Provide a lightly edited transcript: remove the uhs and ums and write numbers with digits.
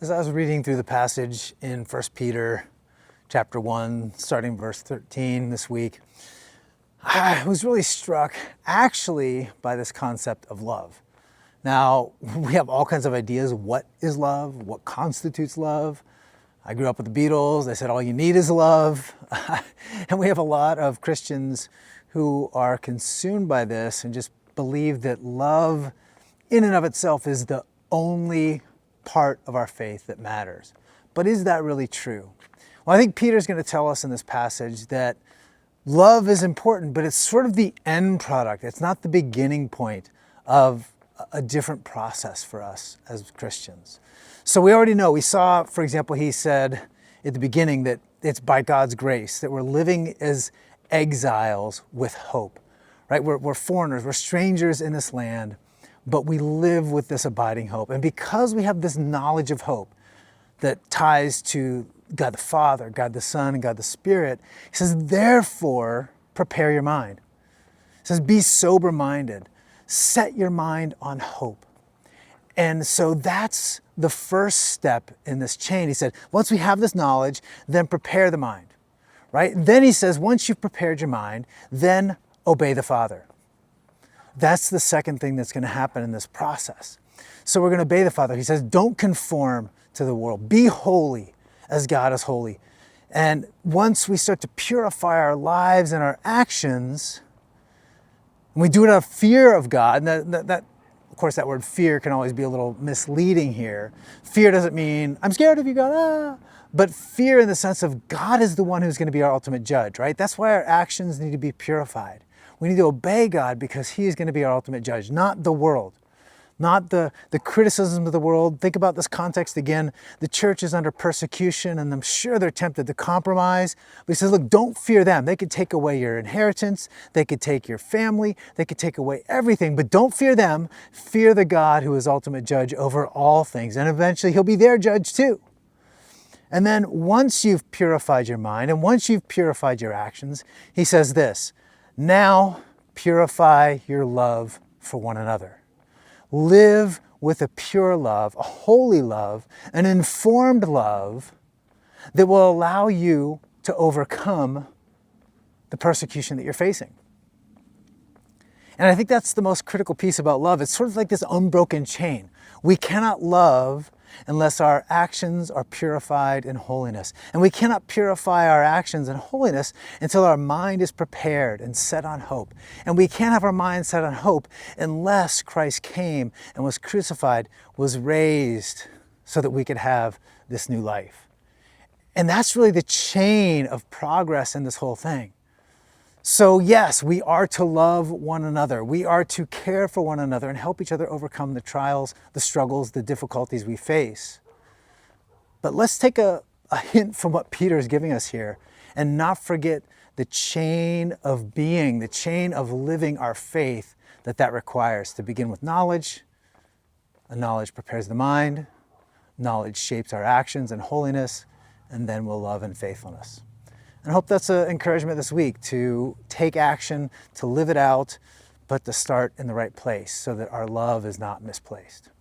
As I was reading through the passage in 1 Peter chapter 1, starting verse 13 this week, I was really struck actually by this concept of love. Now, we have all kinds of ideas. What is love? What constitutes love? I grew up with the Beatles. They said all you need is love. And we have a lot of Christians who are consumed by this and just believe that love in and of itself is the only part of our faith that matters. But is that really true? Well, I think Peter's going to tell us in this passage that love is important, but it's sort of the end product. It's not the beginning point of a different process for us as Christians. So we already know, we saw, for example, he said at the beginning that it's by God's grace that we're living as exiles with hope, right? We're foreigners, we're strangers in this land, but we live with this abiding hope. And because we have this knowledge of hope that ties to God the Father, God the Son, and God the Spirit, he says, therefore, prepare your mind. He says, be sober-minded. Set your mind on hope. And so that's the first step in this chain. He said, once we have this knowledge, then prepare the mind, right? Then he says, once you've prepared your mind, then obey the Father. That's the second thing that's going to happen in this process. So we're going to obey the Father. He says, don't conform to the world. Be holy as God is holy. And once we start to purify our lives and our actions, and we do it out of fear of God, and that of course, that word fear can always be a little misleading here. Fear doesn't mean, I'm scared of you, God, but fear in the sense of God is the one who's going to be our ultimate judge, right? That's why our actions need to be purified. We need to obey God because he is going to be our ultimate judge, not the world, not the criticism of the world. Think about this context again. The church is under persecution, and I'm sure they're tempted to compromise. But he says, look, don't fear them. They could take away your inheritance. They could take your family. They could take away everything. But don't fear them. Fear the God who is ultimate judge over all things. And eventually he'll be their judge too. And then once you've purified your mind and once you've purified your actions, he says this, now purify your love for one another. Live with a pure love, a holy love, an informed love that will allow you to overcome the persecution that you're facing. And I think that's the most critical piece about love. It's sort of like this unbroken chain. We cannot love unless our actions are purified in holiness. And we cannot purify our actions in holiness until our mind is prepared and set on hope. And we can't have our mind set on hope unless Christ came and was crucified, was raised, so that we could have this new life. And that's really the chain of progress in this whole thing. So yes, we are to love one another. We are to care for one another and help each other overcome the trials, the struggles, the difficulties we face. But let's take a hint from what Peter is giving us here and not forget the chain of being, the chain of living our faith that requires, to begin with knowledge. And knowledge prepares the mind. Knowledge shapes our actions and holiness, and then we'll love and faithfulness. And I hope that's an encouragement this week to take action, to live it out, but to start in the right place so that our love is not misplaced.